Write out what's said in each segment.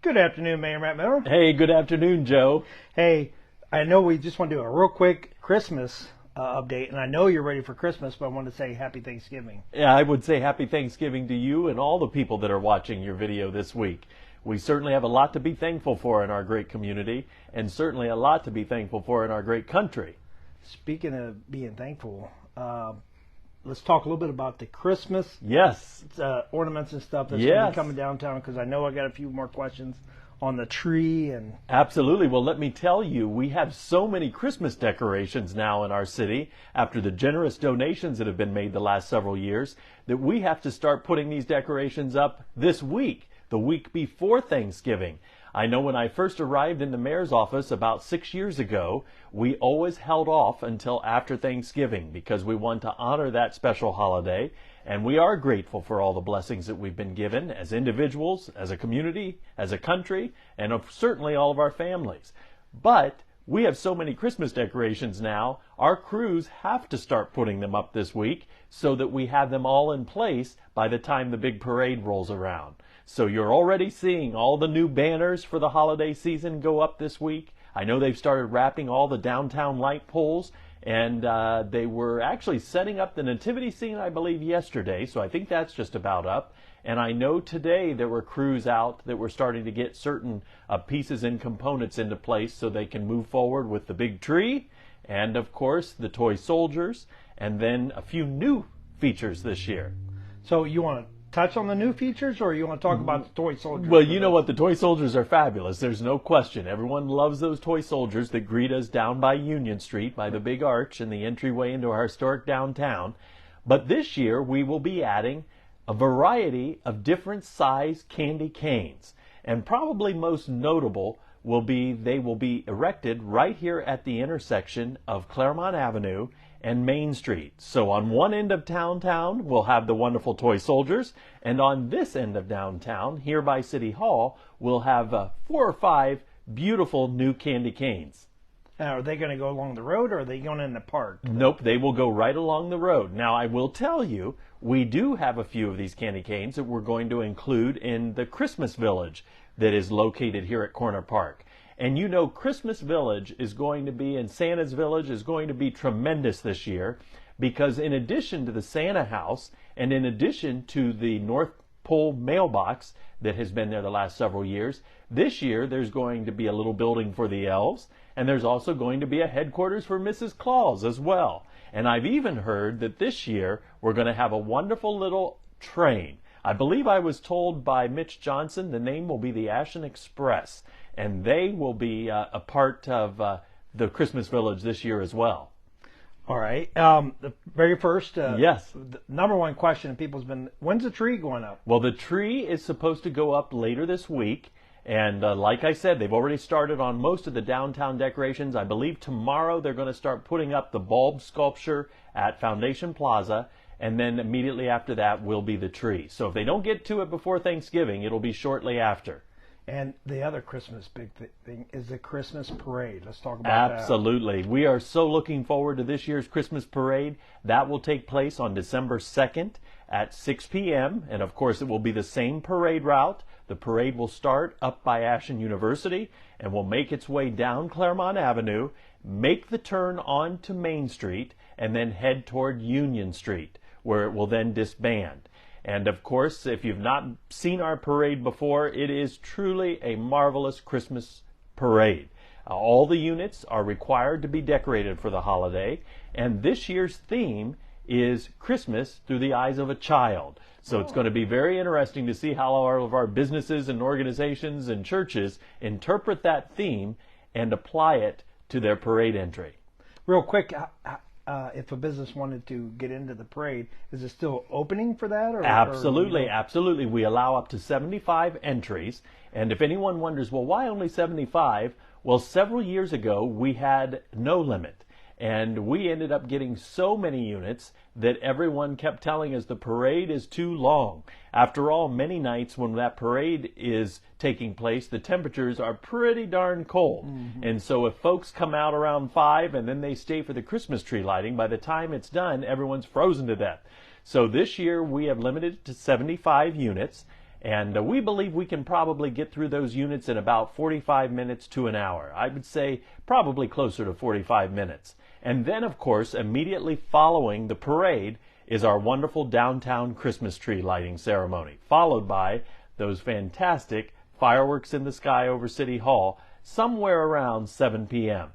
Good afternoon, Mayor Matt Miller. Hey, good afternoon, Joe. Hey, I know we just want to do a real quick Christmas update, and I know you're ready for Christmas, but I want to say Happy Thanksgiving. Yeah, I would say happy Thanksgiving to you and all the people that are watching your video this week. We certainly have a lot to be thankful for in our great community, and certainly a lot to be thankful for in our great country. Speaking of being thankful, let's talk a little bit about the Christmas Yes. ornaments and stuff that's going to be coming downtown, because I know I got a few more questions on the tree and Absolutely. Well, let me tell you, we have so many Christmas decorations now in our city after the generous donations that have been made the last several years that we have to start putting these decorations up this week, the week before Thanksgiving. I know when I first arrived in the mayor's office about 6 years ago, we always held off until after Thanksgiving because we want to honor that special holiday. And we are grateful for all the blessings that we've been given as individuals, as a community, as a country, and certainly all of our families. But we have so many Christmas decorations now, our crews have to start putting them up this week so that we have them all in place by the time the big parade rolls around. So you're already seeing all the new banners for the holiday season go up this week. I know they've started wrapping all the downtown light poles, and they were actually setting up the nativity scene, I believe, yesterday, so I think that's just about up. And I know today there were crews out that were starting to get certain pieces and components into place so they can move forward with the big tree, and of course the toy soldiers, and then a few new features this year. so you want to touch on the new features, or you want to talk about the toy soldiers? Well, you know what? The toy soldiers are fabulous. There's no question. Everyone loves those toy soldiers that greet us down by Union Street, by the big arch and the entryway into our historic downtown. But this year, we will be adding a variety of different size candy canes. And probably most notable will be they will be erected right here at the intersection of Claremont Avenue and Main Street. So on one end of downtown, we'll have the wonderful toy soldiers, and on this end of downtown, here by City Hall, we'll have 4 or 5 beautiful new candy canes. Now, are they going to go along the road, or are they going in the park? Nope, they will go right along the road. Now, I will tell you, we do have a few of these candy canes that we're going to include in the Christmas Village that is located here at Corner Park. And you know, Christmas Village is going to be, and Santa's Village is going to be tremendous this year, because in addition to the Santa house, and in addition to the North Pole mailbox that has been there the last several years, this year there's going to be a little building for the elves, and there's also going to be a headquarters for Mrs. Claus as well. And I've even heard that this year we're going to have a wonderful little train. I believe I was told by Mitch Johnson the name will be the Ashen Express, and they will be a part of the Christmas Village this year as well. All right. The very first, Yes. the number one question people's been, when's the tree going up? Well, the tree is supposed to go up later this week, and like I said, they've already started on most of the downtown decorations. I believe tomorrow they're going to start putting up the bulb sculpture at Foundation Plaza, and then immediately after that will be the tree. So if they don't get to it before Thanksgiving, it'll be shortly after. And the other Christmas big thing is the Christmas parade. Let's talk about that. Absolutely. We are so looking forward to this year's Christmas parade. That will take place on December 2nd at 6 p.m. And of course, it will be the same parade route. The parade will start up by Ashen University and will make its way down Claremont Avenue, make the turn on to Main Street, and then head toward Union Street, where it will then disband. And of course, if you've not seen our parade before, it is truly a marvelous Christmas parade. All the units are required to be decorated for the holiday, and this year's theme is Christmas through the eyes of a child. So it's going to be very interesting to see how all of our businesses and organizations and churches interpret that theme and apply it to their parade entry. Real quick, if a business wanted to get into the parade, is it still opening for that? Absolutely, absolutely. We allow up to 75 entries. And if anyone wonders, well, why only 75? Well, several years ago, we had no limit. And we ended up getting so many units that everyone kept telling us the parade is too long. After all, many nights when that parade is taking place, the temperatures are pretty darn cold. Mm-hmm. And so if folks come out around 5 and then they stay for the Christmas tree lighting, by the time it's done, everyone's frozen to death. So this year we have limited it to 75 units. And we believe we can probably get through those units in about 45 minutes to an hour. I would say probably closer to 45 minutes. And then, of course, immediately following the parade is our wonderful downtown Christmas tree lighting ceremony, followed by those fantastic fireworks in the sky over City Hall somewhere around 7 p.m.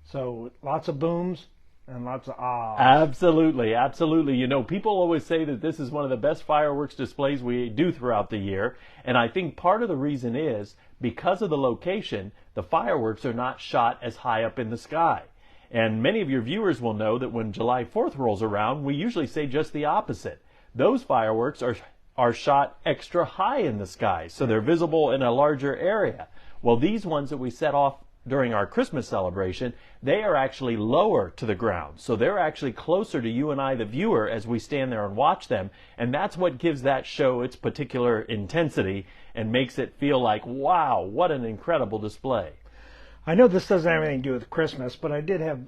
So lots of booms and lots of ahs. Absolutely, absolutely. You know, people always say that this is one of the best fireworks displays we do throughout the year. And I think part of the reason is because of the location, the fireworks are not shot as high up in the sky. And many of your viewers will know that when July 4th rolls around, we usually say just the opposite. Those fireworks are shot extra high in the sky, so they're visible in a larger area. Well, these ones that we set off during our Christmas celebration, they are actually lower to the ground. So they're actually closer to you and I, the viewer, as we stand there and watch them. And that's what gives that show its particular intensity and makes it feel like, wow, what an incredible display. I know this doesn't have anything to do with Christmas, but I did have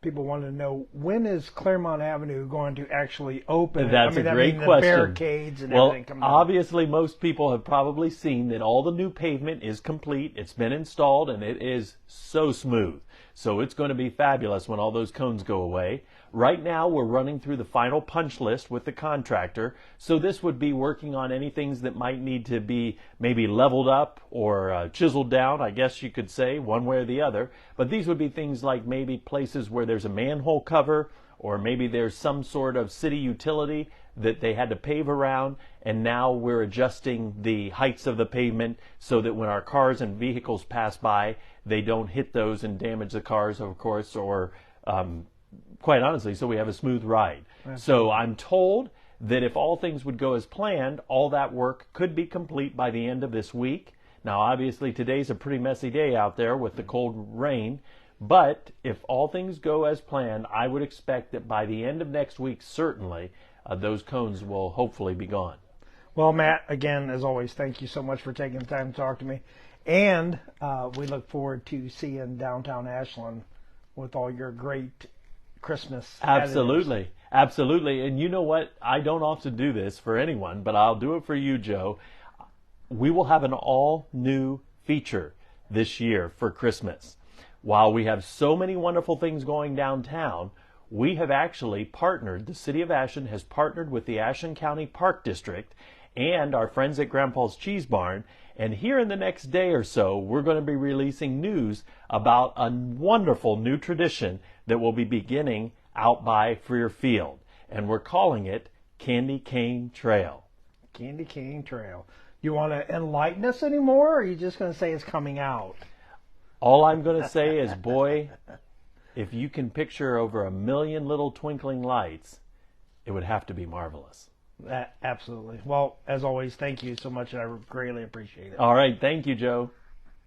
people want to know, when is Claremont Avenue going to actually open? That's a great question. The barricades and everything coming up. Obviously, most people have probably seen that all the new pavement is complete. It's been installed, and it is so smooth. So it's going to be fabulous when all those cones go away. Right now, we're running through the final punch list with the contractor. So this would be working on any things that might need to be maybe leveled up or chiseled down, I guess you could say, one way or the other. But these would be things like maybe places where there's a manhole cover, or maybe there's some sort of city utility that they had to pave around, and now we're adjusting the heights of the pavement so that when our cars and vehicles pass by, they don't hit those and damage the cars, of course, or quite honestly, so we have a smooth ride. So I'm told that if all things would go as planned, all that work could be complete by the end of this week. Now, obviously, today's a pretty messy day out there with the cold rain, but if all things go as planned, I would expect that by the end of next week, certainly, those cones will hopefully be gone. Well, Matt, again, as always, thank you so much for taking the time to talk to me. And we look forward to seeing downtown Ashland with all your great Christmas Absolutely. additives. Absolutely. And you know what? I don't often do this for anyone, but I'll do it for you, Joe. We will have an all-new feature this year for Christmas. While we have so many wonderful things going downtown, we have actually partnered, the City of Ashland has partnered with the Ashland County Park District and our friends at Grandpa's Cheese Barn. And here in the next day or so, we're going to be releasing news about a wonderful new tradition that will be beginning out by Freer Field. And we're calling it Candy Cane Trail. Candy Cane Trail. You want to enlighten us anymore, or are you just going to say it's coming out? All I'm going to say is, boy, if you can picture over 1 million little twinkling lights, it would have to be marvelous. Absolutely. Well, as always, thank you so much. I greatly appreciate it. All right. Thank you, Joe.